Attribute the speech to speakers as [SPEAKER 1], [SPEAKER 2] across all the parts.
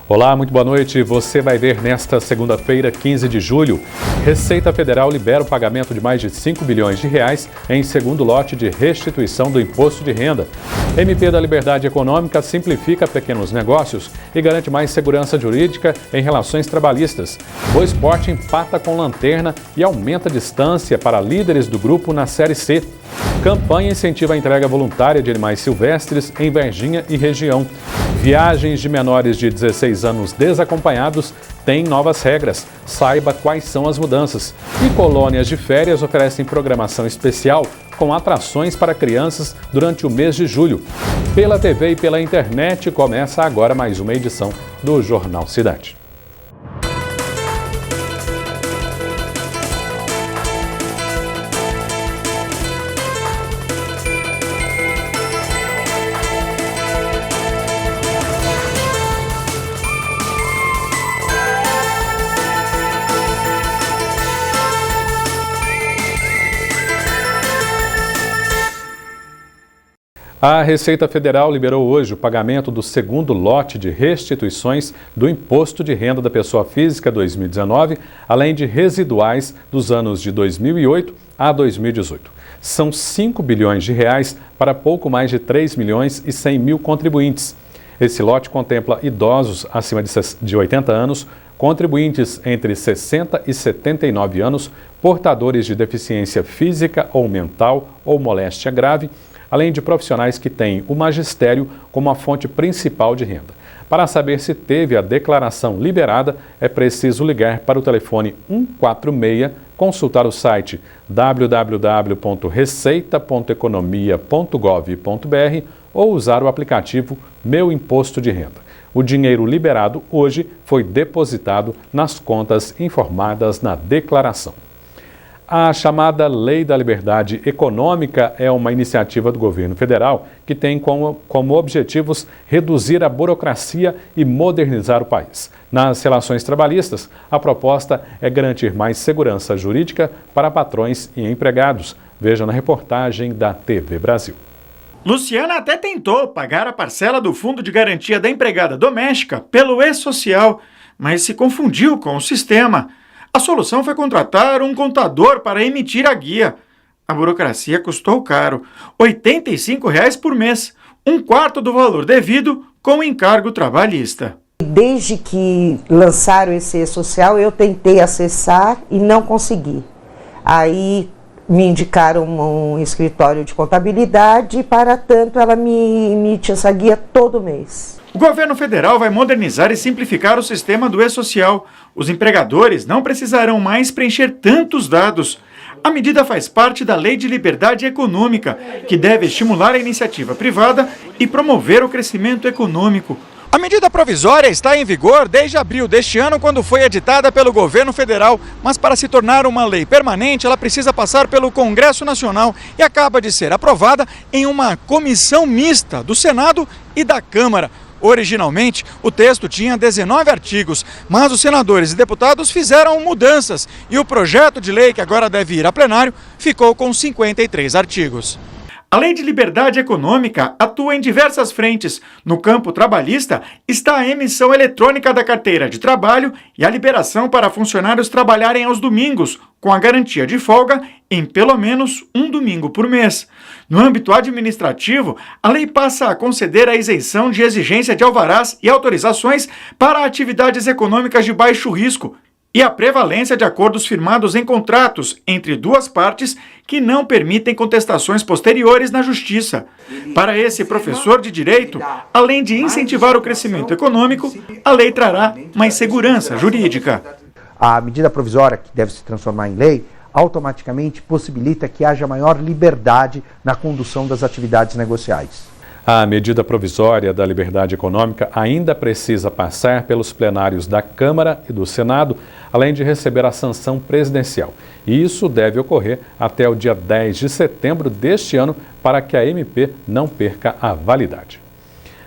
[SPEAKER 1] Olá, muito boa noite. Você vai ver nesta segunda-feira, 15 de julho, Receita Federal libera o pagamento de mais de 5 bilhões de reais em segundo lote de restituição do imposto de renda. MP da Liberdade Econômica simplifica pequenos negócios e garante mais segurança jurídica em relações trabalhistas. Boa Esporte empata com Lanterna e aumenta a distância para líderes do grupo na Série C. Campanha incentiva a entrega voluntária de animais silvestres em Varginha e região. Viagens de menores de 16 anos desacompanhados têm novas regras. Saiba quais são as mudanças. E colônias de férias oferecem programação especial com atrações para crianças durante o mês de julho. Pela TV e pela internet começa agora mais uma edição do Jornal Cidade. A Receita Federal liberou hoje o pagamento do segundo lote de restituições do Imposto de Renda da Pessoa Física 2019, além de residuais dos anos de 2008 a 2018. São 5 bilhões de reais para pouco mais de 3 milhões e 100 mil contribuintes. Esse lote contempla idosos acima de 80 anos, contribuintes entre 60 e 79 anos, portadores de deficiência física ou mental ou moléstia grave, além de profissionais que têm o magistério como a fonte principal de renda. Para saber se teve a declaração liberada, é preciso ligar para o telefone 146, consultar o site www.receita.economia.gov.br ou usar o aplicativo Meu Imposto de Renda. O dinheiro liberado hoje foi depositado nas contas informadas na declaração. A chamada Lei da Liberdade Econômica é uma iniciativa do governo federal que tem como objetivos reduzir a burocracia e modernizar o país. Nas relações trabalhistas, a proposta é garantir mais segurança jurídica para patrões e empregados. Veja na reportagem da TV Brasil.
[SPEAKER 2] Luciana até tentou pagar a parcela do Fundo de Garantia da Empregada Doméstica pelo e-social, mas se confundiu com o sistema. A solução foi contratar um contador para emitir a guia. A burocracia custou caro, R$ 85 por mês, um quarto do valor devido com encargo trabalhista.
[SPEAKER 3] Desde que lançaram esse e-social, eu tentei acessar e não consegui. Aí me indicaram um escritório de contabilidade e, para tanto, ela me emite essa guia todo mês.
[SPEAKER 2] O governo federal vai modernizar e simplificar o sistema do e-social. Os empregadores não precisarão mais preencher tantos dados. A medida faz parte da Lei de Liberdade Econômica, que deve estimular a iniciativa privada e promover o crescimento econômico. A medida provisória está em vigor desde abril deste ano, quando foi editada pelo governo federal, mas para se tornar uma lei permanente, ela precisa passar pelo Congresso Nacional e acaba de ser aprovada em uma comissão mista do Senado e da Câmara. Originalmente, o texto tinha 19 artigos, mas os senadores e deputados fizeram mudanças e o projeto de lei, que agora deve ir a plenário, ficou com 53 artigos. A Lei de Liberdade Econômica atua em diversas frentes. No campo trabalhista está a emissão eletrônica da carteira de trabalho e a liberação para funcionários trabalharem aos domingos, com a garantia de folga em pelo menos um domingo por mês. No âmbito administrativo, a lei passa a conceder a isenção de exigência de alvarás e autorizações para atividades econômicas de baixo risco e a prevalência de acordos firmados em contratos entre duas partes que não permitem contestações posteriores na Justiça. Para esse professor de Direito, além de incentivar o crescimento econômico, a lei trará mais segurança jurídica.
[SPEAKER 4] A medida provisória, que deve se transformar em lei, automaticamente possibilita que haja maior liberdade na condução das atividades negociais.
[SPEAKER 1] A medida provisória da liberdade econômica ainda precisa passar pelos plenários da Câmara e do Senado, além de receber a sanção presidencial. E isso deve ocorrer até o dia 10 de setembro deste ano, para que a MP não perca a validade.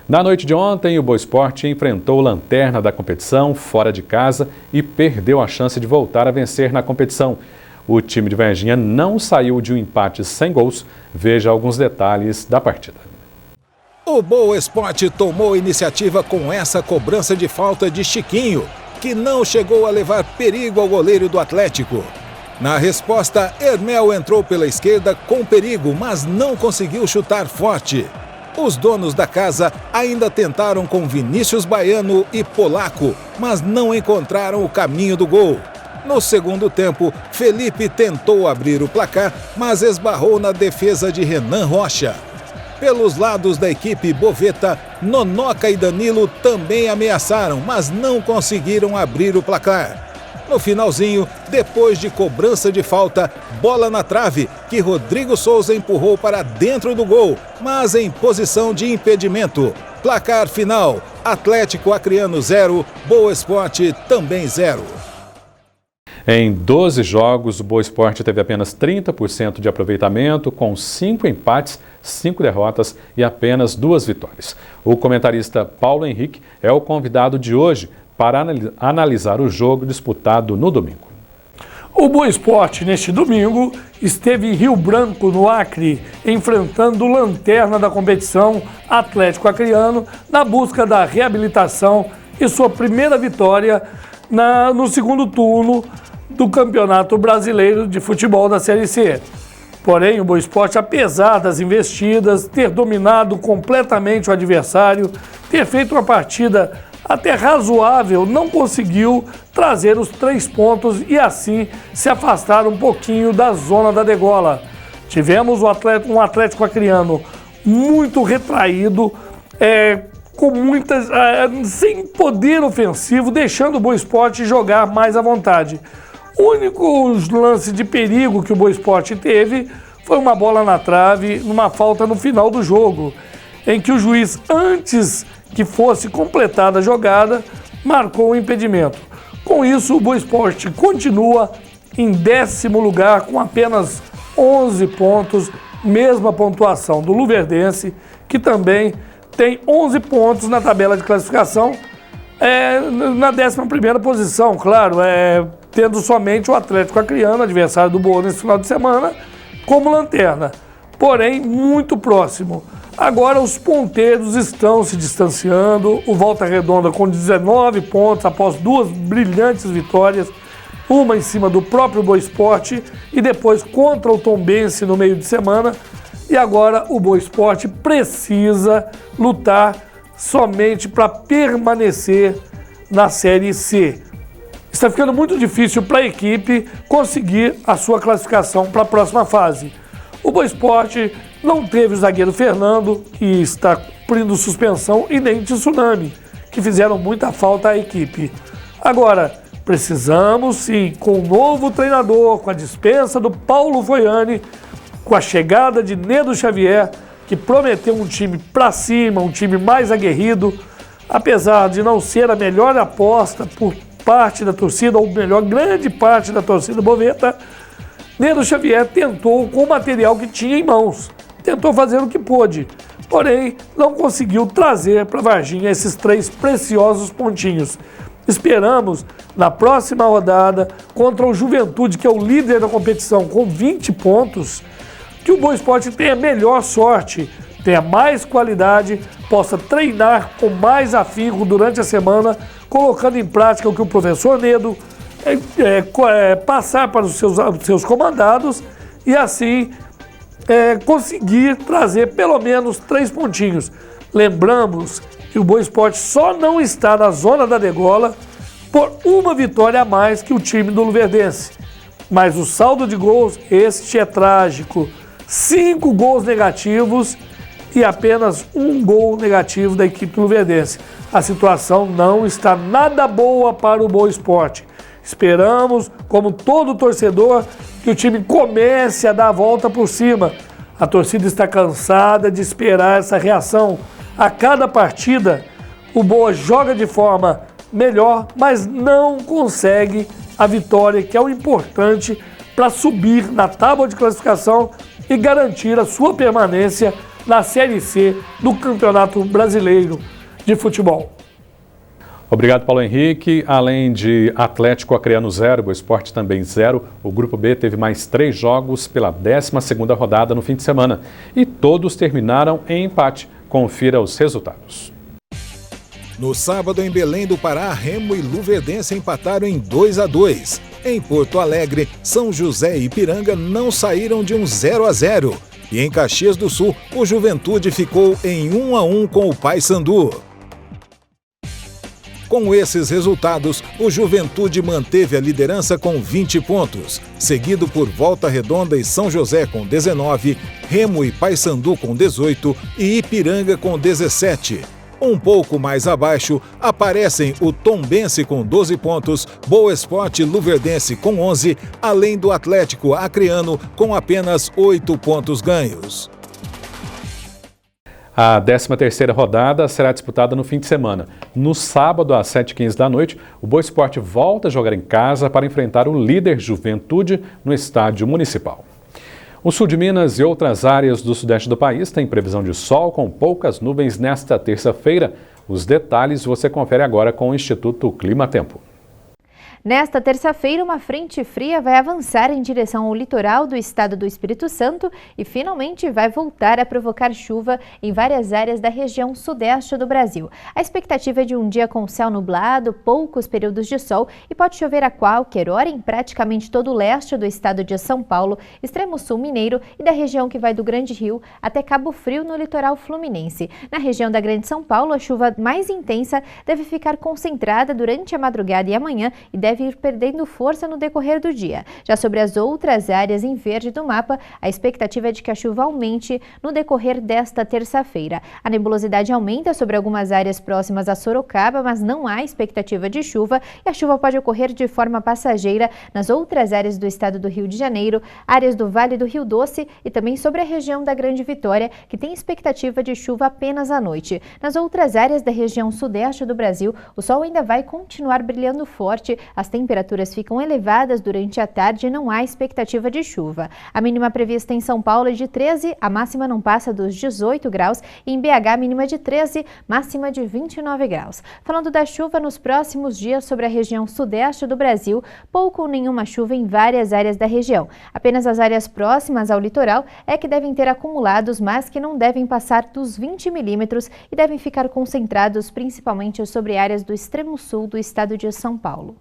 [SPEAKER 1] Na noite de ontem, o Boa Esporte enfrentou o Lanterna da competição fora de casa e perdeu a chance de voltar a vencer na competição. O time de Varginha não saiu de um empate sem gols. Veja alguns detalhes da partida.
[SPEAKER 5] O Boa Esporte tomou iniciativa com essa cobrança de falta de Chiquinho, que não chegou a levar perigo ao goleiro do Atlético. Na resposta, Hermel entrou pela esquerda com perigo, mas não conseguiu chutar forte. Os donos da casa ainda tentaram com Vinícius Baiano e Polaco, mas não encontraram o caminho do gol. No segundo tempo, Felipe tentou abrir o placar, mas esbarrou na defesa de Renan Rocha. Pelos lados da equipe boveta, Nonoca e Danilo também ameaçaram, mas não conseguiram abrir o placar. No finalzinho, depois de cobrança de falta, bola na trave, que Rodrigo Souza empurrou para dentro do gol, mas em posição de impedimento. Placar final, Atlético Acreano 0, Boa Esporte também 0.
[SPEAKER 1] Em 12 jogos, o Boa Esporte teve apenas 30% de aproveitamento, com 5 empates, 5 derrotas e apenas 2 vitórias. O comentarista Paulo Henrique é o convidado de hoje para analisar o jogo disputado no domingo.
[SPEAKER 6] O Boa Esporte, neste domingo, esteve em Rio Branco, no Acre, enfrentando o lanterna da competição, Atlético Acreano, na busca da reabilitação e sua primeira vitória no segundo turno do Campeonato Brasileiro de Futebol da Série C. Porém, o Boa Esporte, apesar das investidas, ter dominado completamente o adversário, ter feito uma partida até razoável, não conseguiu trazer os 3 pontos e assim se afastar um pouquinho da zona da degola. Tivemos um Atlético Acreano muito retraído, sem poder ofensivo, deixando o Boa Esporte jogar mais à vontade. O único lance de perigo que o Boa Esporte teve foi uma bola na trave, numa falta no final do jogo, em que o juiz, antes que fosse completada a jogada, marcou o impedimento. Com isso, o Boa Esporte continua em 10º lugar com apenas 11 pontos, mesma pontuação do Luverdense, que também tem 11 pontos na tabela de classificação, na 11ª posição, claro, tendo somente o Atlético Acreano, adversário do Boa nesse final de semana, como lanterna, porém muito próximo. Agora os ponteiros estão se distanciando, o Volta Redonda com 19 pontos após 2 brilhantes vitórias, uma em cima do próprio Boa Esporte e depois contra o Tombense no meio de semana. E agora o Boa Esporte precisa lutar somente para permanecer na Série C. Está ficando muito difícil para a equipe conseguir a sua classificação para a próxima fase. O Boa Esporte não teve o zagueiro Fernando, que está cumprindo suspensão, e nem Tsunami, que fizeram muita falta à equipe. Agora, precisamos sim, com um novo treinador, com a dispensa do Paulo Foiani, com a chegada de Nedo Xavier, que prometeu um time para cima, um time mais aguerrido, apesar de não ser a melhor aposta por parte da torcida, ou melhor, grande parte da torcida boveta, Nedo Xavier tentou com o material que tinha em mãos, tentou fazer o que pôde, porém não conseguiu trazer para Varginha esses 3 preciosos pontinhos. Esperamos, na próxima rodada, contra o Juventude, que é o líder da competição, com 20 pontos, que o Boa Esporte tenha melhor sorte, tenha mais qualidade, possa treinar com mais afinco durante a semana, colocando em prática o que o professor Nedo passar para os seus comandados e assim conseguir trazer pelo menos 3 pontinhos. Lembramos que o Boa Esporte só não está na zona da degola por uma vitória a mais que o time do Luverdense. Mas o saldo de gols, este é trágico. 5 gols negativos e apenas 1 gol negativo da equipe do Luverdense. A situação não está nada boa para o Boa Esporte. Esperamos, como todo torcedor, que o time comece a dar a volta por cima. A torcida está cansada de esperar essa reação. A cada partida, o Boa joga de forma melhor, mas não consegue a vitória, que é o importante para subir na tábua de classificação e garantir a sua permanência na Série C do Campeonato Brasileiro de Futebol.
[SPEAKER 1] Obrigado, Paulo Henrique. Além de Atlético Acreano 0, Boa Esporte também 0, o Grupo B teve mais 3 jogos pela 12ª rodada no fim de semana. E todos terminaram em empate. Confira os resultados.
[SPEAKER 5] No sábado, em Belém do Pará, Remo e Luverdense empataram em 2-2. Em Porto Alegre, São José e Ipiranga não saíram de um 0-0. E em Caxias do Sul, o Juventude ficou em 1-1 com o Paysandu. Com esses resultados, o Juventude manteve a liderança com 20 pontos, seguido por Volta Redonda e São José com 19, Remo e Paysandu com 18 e Ipiranga com 17. Um pouco mais abaixo, aparecem o Tombense com 12 pontos, Boa Esporte Luverdense com 11, além do Atlético Acreano com apenas 8 pontos ganhos.
[SPEAKER 1] A 13ª rodada será disputada no fim de semana. No sábado, às 7h15 da noite, o Boa Esporte volta a jogar em casa para enfrentar o líder Juventude no estádio municipal. O sul de Minas e outras áreas do sudeste do país têm previsão de sol com poucas nuvens nesta terça-feira. Os detalhes você confere agora com o Instituto Clima Tempo.
[SPEAKER 7] Nesta terça-feira, uma frente fria vai avançar em direção ao litoral do estado do Espírito Santo e finalmente vai voltar a provocar chuva em várias áreas da região sudeste do Brasil. A expectativa é de um dia com céu nublado, poucos períodos de sol e pode chover a qualquer hora em praticamente todo o leste do estado de São Paulo, extremo sul mineiro e da região que vai do Grande Rio até Cabo Frio no litoral fluminense. Na região da Grande São Paulo, a chuva mais intensa deve ficar concentrada durante a madrugada e amanhã e deve ir perdendo força no decorrer do dia. Já sobre as outras áreas em verde do mapa, a expectativa é de que a chuva aumente no decorrer desta terça-feira. A nebulosidade aumenta sobre algumas áreas próximas a Sorocaba, mas não há expectativa de chuva e a chuva pode ocorrer de forma passageira nas outras áreas do estado do Rio de Janeiro, áreas do Vale do Rio Doce e também sobre a região da Grande Vitória, que tem expectativa de chuva apenas à noite. Nas outras áreas da região sudeste do Brasil, o sol ainda vai continuar brilhando forte, as temperaturas ficam elevadas durante a tarde e não há expectativa de chuva. A mínima prevista em São Paulo é de 13, a máxima não passa dos 18 graus e em BH a mínima de 13, máxima de 29 graus. Falando da chuva nos próximos dias sobre a região sudeste do Brasil, pouco ou nenhuma chuva em várias áreas da região. Apenas as áreas próximas ao litoral é que devem ter acumulados, mas que não devem passar dos 20 milímetros e devem ficar concentrados principalmente sobre áreas do extremo sul do estado de São Paulo.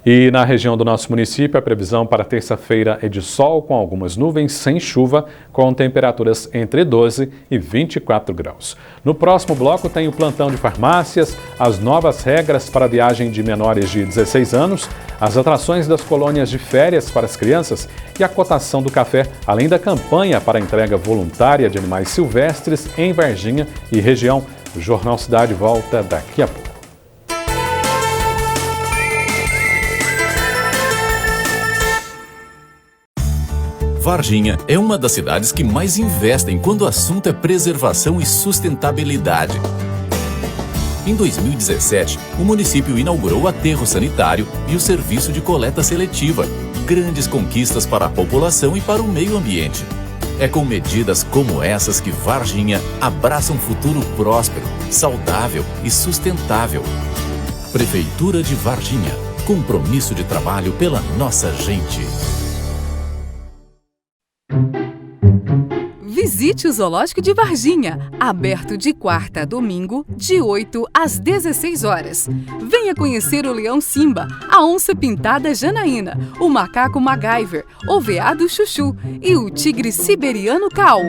[SPEAKER 1] E na região do nosso município, a previsão para terça-feira é de sol com algumas nuvens, sem chuva, com temperaturas entre 12 e 24 graus. No próximo bloco tem o plantão de farmácias, as novas regras para a viagem de menores de 16 anos, as atrações das colônias de férias para as crianças e a cotação do café, além da campanha para a entrega voluntária de animais silvestres em Varginha e região. O Jornal Cidade volta daqui a pouco.
[SPEAKER 8] Varginha é uma das cidades que mais investem quando o assunto é preservação e sustentabilidade. Em 2017, o município inaugurou o aterro sanitário e o serviço de coleta seletiva, grandes conquistas para a população e para o meio ambiente. É com medidas como essas que Varginha abraça um futuro próspero, saudável e sustentável. Prefeitura de Varginha, compromisso de trabalho pela nossa gente.
[SPEAKER 9] Visite o Zoológico de Varginha, aberto de quarta a domingo, de 8 às 16 horas. Venha conhecer o leão Simba, a onça pintada Janaína, o macaco MacGyver, o veado Chuchu e o tigre siberiano Cao.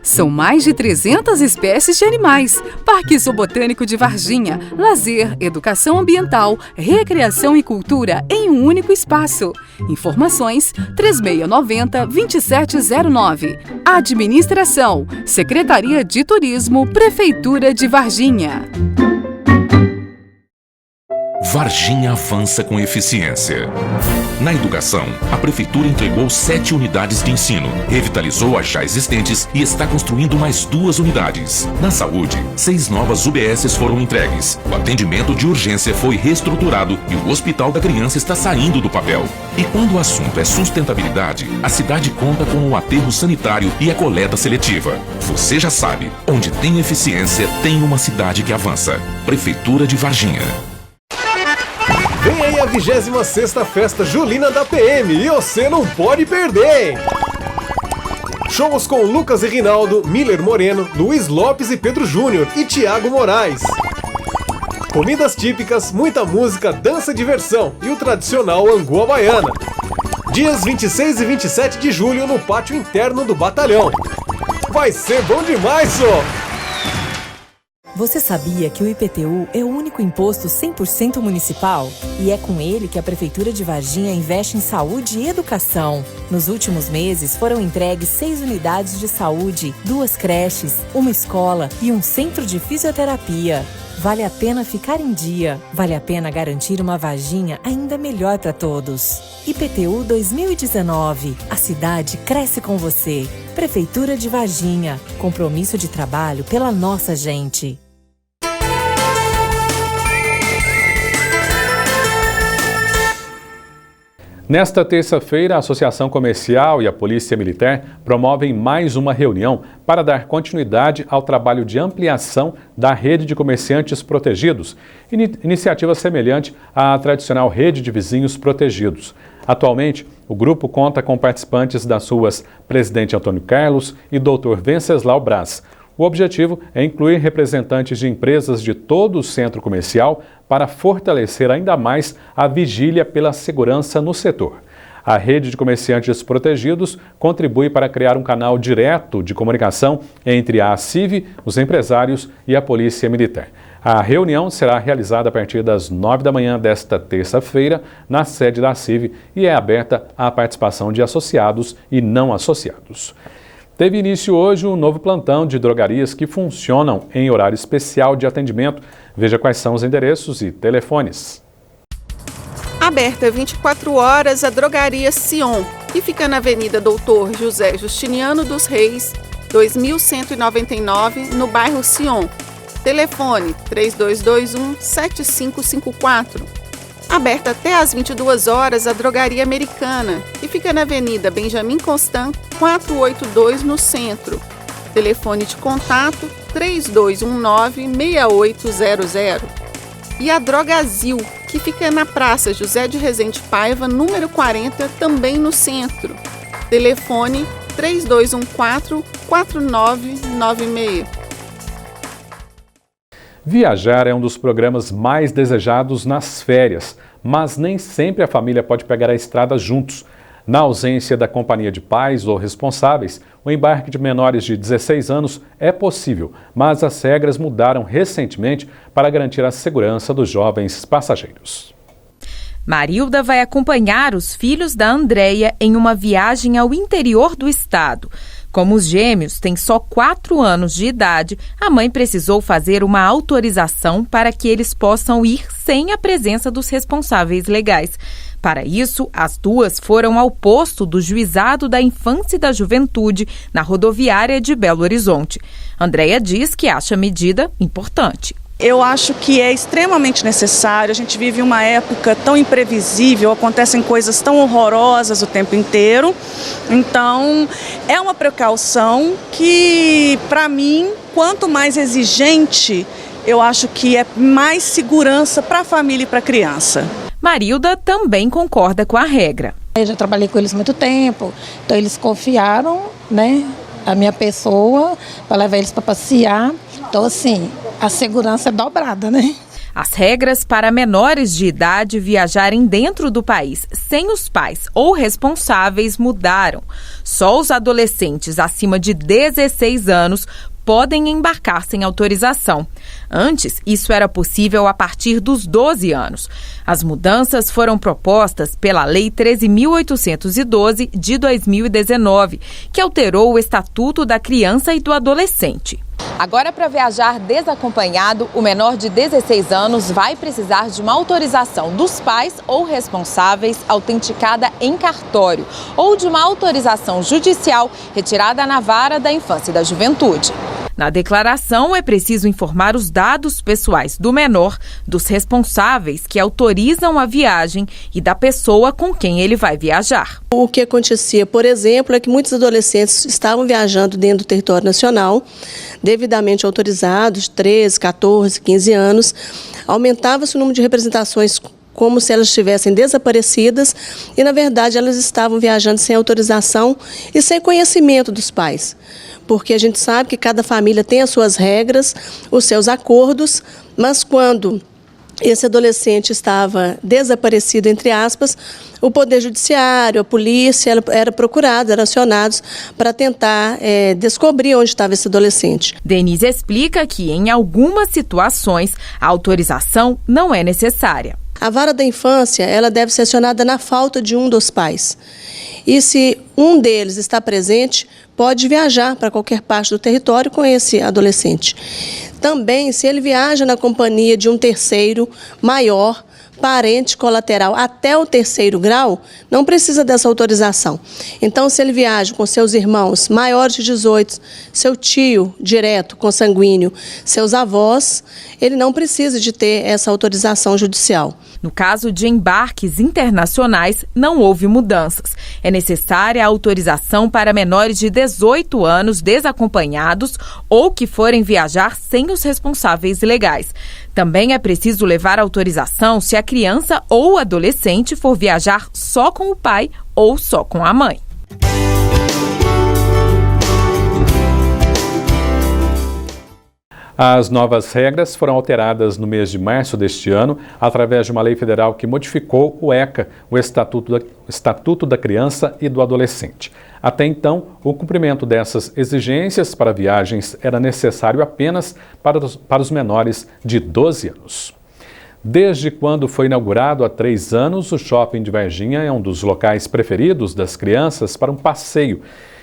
[SPEAKER 9] São mais de 300 espécies de animais. Parque Zoobotânico de Varginha. Lazer, educação ambiental, recreação e cultura em um único espaço. Informações 3690-2709. Administração, Secretaria de Turismo, Prefeitura de Varginha.
[SPEAKER 10] Varginha avança com eficiência. Na educação, a Prefeitura entregou 7 unidades de ensino, revitalizou as já existentes e está construindo mais 2 unidades. Na saúde, 6 novas UBSs foram entregues. O atendimento de urgência foi reestruturado e o Hospital da Criança está saindo do papel. E quando o assunto é sustentabilidade, a cidade conta com o aterro sanitário e a coleta seletiva. Você já sabe, onde tem eficiência, tem uma cidade que avança. Prefeitura de Varginha.
[SPEAKER 11] Vem aí a 26ª Festa Julina da PM e você não pode perder! Shows com Lucas e Rinaldo, Miller Moreno, Luiz Lopes e Pedro Júnior e Thiago Moraes. Comidas típicas, muita música, dança e diversão e o tradicional angu à baiana. Dias 26 e 27 de julho no pátio interno do batalhão. Vai ser bom demais, só!
[SPEAKER 12] Você sabia que o IPTU é o único imposto 100% municipal? E é com ele que a Prefeitura de Varginha investe em saúde e educação. Nos últimos meses foram entregues 6 unidades de saúde, 2 creches, uma escola e um centro de fisioterapia. Vale a pena ficar em dia. Vale a pena garantir uma Varginha ainda melhor para todos. IPTU 2019. A cidade cresce com você. Prefeitura de Varginha. Compromisso de trabalho pela nossa gente.
[SPEAKER 1] Nesta terça-feira, a Associação Comercial e a Polícia Militar promovem mais uma reunião para dar continuidade ao trabalho de ampliação da rede de comerciantes protegidos, iniciativa semelhante à tradicional rede de vizinhos protegidos. Atualmente, o grupo conta com participantes das ruas Presidente Antônio Carlos e Dr. Venceslau Braz. O objetivo é incluir representantes de empresas de todo o centro comercial para fortalecer ainda mais a vigília pela segurança no setor. A rede de comerciantes protegidos contribui para criar um canal direto de comunicação entre a ACIV, os empresários e a Polícia Militar. A reunião será realizada a partir das 9 da manhã desta terça-feira na sede da ACIV e é aberta à participação de associados e não associados. Teve início hoje um novo plantão de drogarias que funcionam em horário especial de atendimento. Veja quais são os endereços e telefones.
[SPEAKER 13] Aberta 24 horas a drogaria Sion, que fica na Avenida Doutor José Justiniano dos Reis, 2199, no bairro Sion. Telefone 3221-7554. Aberta até às 22 horas a Drogaria Americana, que fica na Avenida Benjamin Constant, 482, no centro. Telefone de contato 3219-6800. E a Drogazil, que fica na Praça José de Rezende Paiva, número 40, também no centro. Telefone 3214-4996.
[SPEAKER 1] Viajar é um dos programas mais desejados nas férias, mas nem sempre a família pode pegar a estrada juntos. Na ausência da companhia de pais ou responsáveis, o embarque de menores de 16 anos é possível, mas as regras mudaram recentemente para garantir a segurança dos jovens passageiros.
[SPEAKER 14] Marilda vai acompanhar os filhos da Andréia em uma viagem ao interior do estado. Como os gêmeos têm só 4 anos de idade, a mãe precisou fazer uma autorização para que eles possam ir sem a presença dos responsáveis legais. Para isso, as duas foram ao posto do Juizado da Infância e da Juventude, na rodoviária de Belo Horizonte. Andréia diz que acha a medida importante.
[SPEAKER 15] Eu acho que é extremamente necessário. A gente vive uma época tão imprevisível, acontecem coisas tão horrorosas o tempo inteiro. Então, é uma precaução que, para mim, quanto mais exigente, eu acho que é mais segurança para a família e para a criança.
[SPEAKER 14] Marilda também concorda com a regra.
[SPEAKER 16] Eu já trabalhei com eles há muito tempo, então eles confiaram, a minha pessoa para levar eles para passear. Então, assim, a segurança é dobrada,
[SPEAKER 14] As regras para menores de idade viajarem dentro do país sem os pais ou responsáveis mudaram. Só os adolescentes acima de 16 anos podem embarcar sem autorização. Antes, isso era possível a partir dos 12 anos. As mudanças foram propostas pela Lei 13.812 de 2019, que alterou o Estatuto da Criança e do Adolescente.
[SPEAKER 17] Agora, para viajar desacompanhado, o menor de 16 anos vai precisar de uma autorização dos pais ou responsáveis autenticada em cartório ou de uma autorização judicial retirada na Vara da Infância e da Juventude.
[SPEAKER 14] Na declaração, é preciso informar os dados pessoais do menor, dos responsáveis que autorizam a viagem e da pessoa com quem ele vai viajar.
[SPEAKER 18] O que acontecia, por exemplo, é que muitos adolescentes estavam viajando dentro do território nacional, devidamente autorizados, 13, 14, 15 anos. Aumentava-se o número de representações como se elas estivessem desaparecidas e, na verdade, elas estavam viajando sem autorização e sem conhecimento dos pais. Porque a gente sabe que cada família tem as suas regras, os seus acordos, mas quando esse adolescente estava desaparecido, entre aspas, o Poder Judiciário, a polícia era procurado, eram acionados para tentar descobrir onde estava esse adolescente.
[SPEAKER 14] Denise explica que, em algumas situações, a autorização não é necessária.
[SPEAKER 18] A vara da infância, ela deve ser acionada na falta de um dos pais. E se um deles está presente, pode viajar para qualquer parte do território com esse adolescente. Também, se ele viaja na companhia de um terceiro maior, parente colateral até o 3º grau, não precisa dessa autorização. Então, se ele viaja com seus irmãos maiores de 18, seu tio direto, consanguíneo, seus avós, ele não precisa de ter essa autorização judicial.
[SPEAKER 14] No caso de embarques internacionais, não houve mudanças. É necessária a autorização para menores de 18 anos desacompanhados ou que forem viajar sem os responsáveis legais. Também é preciso levar autorização se a criança ou adolescente for viajar só com o pai ou só com a mãe.
[SPEAKER 1] As novas regras foram alteradas no mês de março deste ano, através de uma lei federal que modificou o ECA, o Estatuto da Criança e do Adolescente. Até então, o cumprimento dessas exigências para viagens era necessário apenas para os menores de 12 anos. Desde quando foi inaugurado há 3 anos, o Shopping de Varginha é um dos locais preferidos das crianças para um passeio.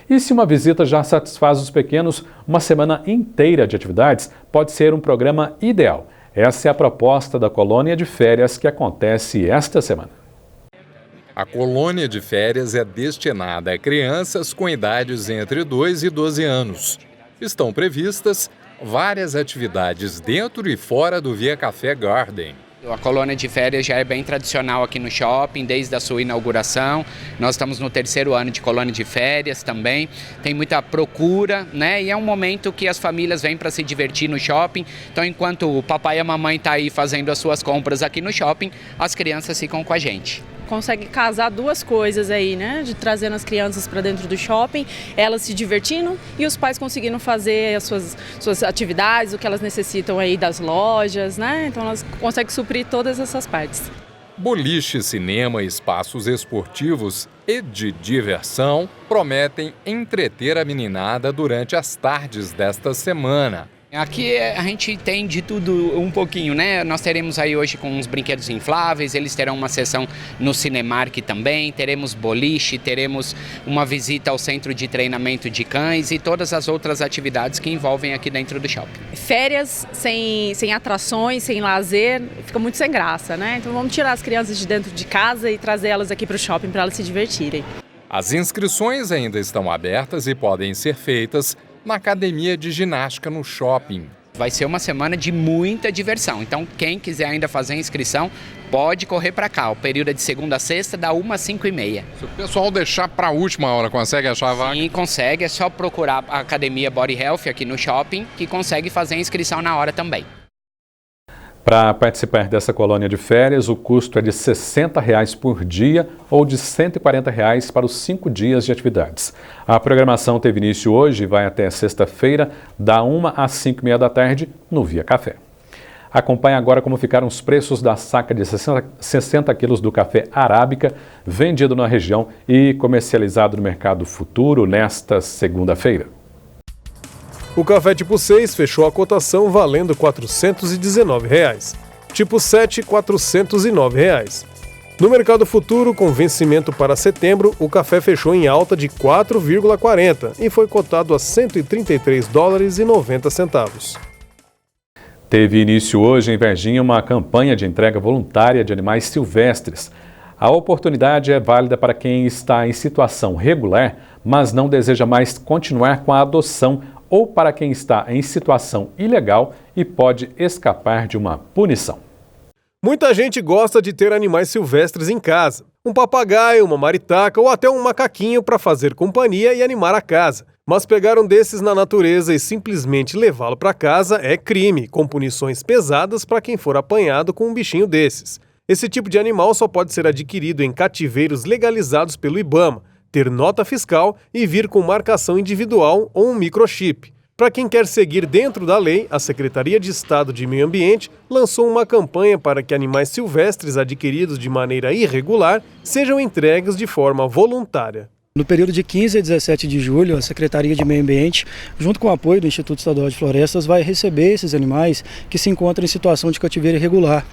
[SPEAKER 1] E se uma visita já satisfaz os pequenos, uma semana inteira de atividades pode ser um programa ideal. Essa é a proposta da colônia de férias que acontece esta semana.
[SPEAKER 19] A colônia de férias é destinada a crianças com idades entre 2 e 12 anos. Estão previstas várias atividades dentro e fora do Via Café Garden.
[SPEAKER 20] A colônia de férias já é bem tradicional aqui no shopping, desde a sua inauguração. Nós estamos no 3º ano de colônia de férias também. Tem muita procura, né? E é um momento que as famílias vêm para se divertir no shopping. Então, enquanto o papai e a mamãe estão aí fazendo as suas compras aqui no shopping, as crianças ficam com a gente.
[SPEAKER 21] Consegue casar duas coisas aí, né? De trazendo as crianças para dentro do shopping, elas se divertindo e os pais conseguindo fazer as suas atividades, o que elas necessitam aí das lojas, né? Então elas conseguem suprir todas essas partes.
[SPEAKER 19] Boliche, cinema, espaços esportivos e de diversão prometem entreter a meninada durante as tardes desta semana.
[SPEAKER 20] Aqui a gente tem de tudo um pouquinho, né? Nós teremos aí hoje com uns brinquedos infláveis, eles terão uma sessão no Cinemark também, teremos boliche, teremos uma visita ao centro de treinamento de cães e todas as outras atividades que envolvem aqui dentro do shopping.
[SPEAKER 21] Férias sem atrações, sem lazer, fica muito sem graça, né? Então vamos tirar as crianças de dentro de casa e trazer elas aqui para o shopping para elas se divertirem.
[SPEAKER 19] As inscrições ainda estão abertas e podem ser feitas na academia de ginástica no shopping.
[SPEAKER 20] Vai ser uma semana de muita diversão, então quem quiser ainda fazer a inscrição pode correr para cá. O período é de segunda a sexta, da 1 às 5h30.
[SPEAKER 19] Se o pessoal deixar para a última hora, consegue achar a vaga?
[SPEAKER 20] Sim, consegue, é só procurar a academia Body Health aqui no shopping, que consegue fazer a inscrição na hora também.
[SPEAKER 1] Para participar dessa colônia de férias, o custo é de R$ 60 por dia ou de R$ 140 para os 5 dias de atividades. A programação teve início hoje e vai até sexta-feira, da 1 às 5h30 da tarde, no Via Café. Acompanhe agora como ficaram os preços da saca de 60 quilos do café arábica, vendido na região e comercializado no Mercado Futuro nesta segunda-feira.
[SPEAKER 11] O café tipo 6 fechou a cotação valendo R$ 419. Tipo 7, R$ 409. No Mercado Futuro, com vencimento para setembro, o café fechou em alta de 4,40 e foi cotado a $133,90.
[SPEAKER 1] Teve início hoje em Varginha uma campanha de entrega voluntária de animais silvestres. A oportunidade é válida para quem está em situação regular, mas não deseja mais continuar com a adoção, ou para quem está em situação ilegal e pode escapar de uma punição.
[SPEAKER 11] Muita gente gosta de ter animais silvestres em casa. Um papagaio, uma maritaca ou até um macaquinho para fazer companhia e animar a casa. Mas pegar um desses na natureza e simplesmente levá-lo para casa é crime, com punições pesadas para quem for apanhado com um bichinho desses. Esse tipo de animal só pode ser adquirido em cativeiros legalizados pelo IBAMA, ter nota fiscal e vir com marcação individual ou um microchip. Para quem quer seguir dentro da lei, a Secretaria de Estado de Meio Ambiente lançou uma campanha para que animais silvestres adquiridos de maneira irregular sejam entregues de forma voluntária.
[SPEAKER 3] No período de 15 a 17 de julho, a Secretaria de Meio Ambiente, junto com o apoio do Instituto Estadual de Florestas, vai receber esses animais que se encontram em situação de cativeiro irregular.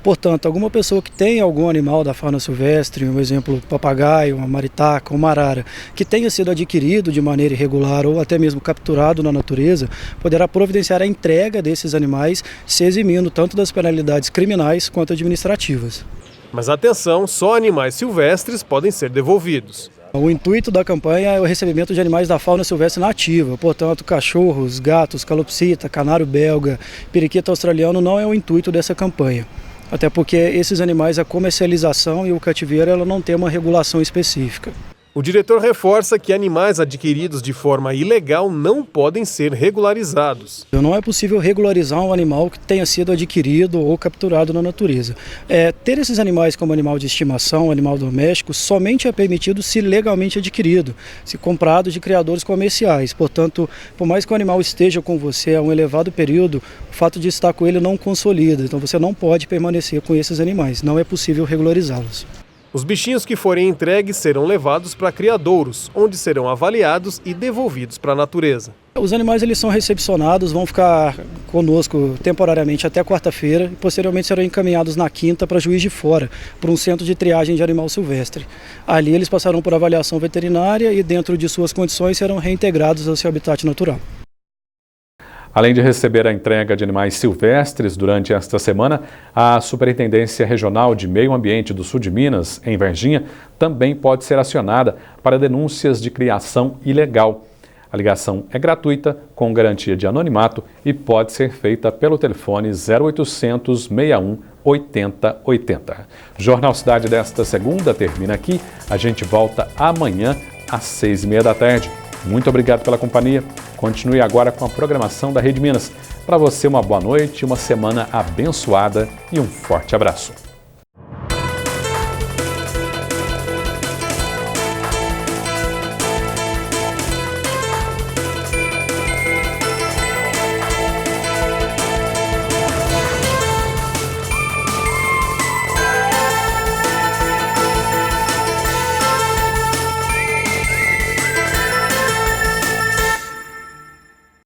[SPEAKER 3] Portanto, alguma pessoa que tem algum animal da fauna silvestre, um exemplo, papagaio, uma maritaca, uma arara, que tenha sido adquirido de maneira irregular ou até mesmo capturado na natureza, poderá providenciar a entrega desses animais, se eximindo tanto das penalidades criminais quanto administrativas.
[SPEAKER 11] Mas atenção, só animais silvestres podem ser devolvidos.
[SPEAKER 3] O intuito da campanha é o recebimento de animais da fauna silvestre nativa, portanto, cachorros, gatos, calopsita, canário belga, periquito australiano não é o intuito dessa campanha. Até porque esses animais, a comercialização e o cativeiro, ela não tem uma regulação específica.
[SPEAKER 11] O diretor reforça que animais adquiridos de forma ilegal não podem ser regularizados.
[SPEAKER 3] Não é possível regularizar um animal que tenha sido adquirido ou capturado na natureza. Ter esses animais como animal de estimação, animal doméstico, somente é permitido se legalmente adquirido, se comprado de criadores comerciais. Portanto, por mais que o animal esteja com você há um elevado período, o fato de estar com ele não consolida. Então você não pode permanecer com esses animais, não é possível regularizá-los.
[SPEAKER 11] Os bichinhos que forem entregues serão levados para criadouros, onde serão avaliados e devolvidos para a natureza.
[SPEAKER 3] Os animais eles são recepcionados, vão ficar conosco temporariamente até quarta-feira e posteriormente serão encaminhados na quinta para Juiz de Fora, para um centro de triagem de animal silvestre. Ali eles passarão por avaliação veterinária e dentro de suas condições serão reintegrados ao seu habitat natural.
[SPEAKER 1] Além de receber a entrega de animais silvestres durante esta semana, a Superintendência Regional de Meio Ambiente do Sul de Minas, em Varginha, também pode ser acionada para denúncias de criação ilegal. A ligação é gratuita, com garantia de anonimato e pode ser feita pelo telefone 0800 61 80 80. Jornal Cidade desta segunda termina aqui. A gente volta amanhã às 6h30 da tarde. Muito obrigado pela companhia. Continue agora com a programação da Rede Minas. Para você, uma boa noite, uma semana abençoada e um forte abraço.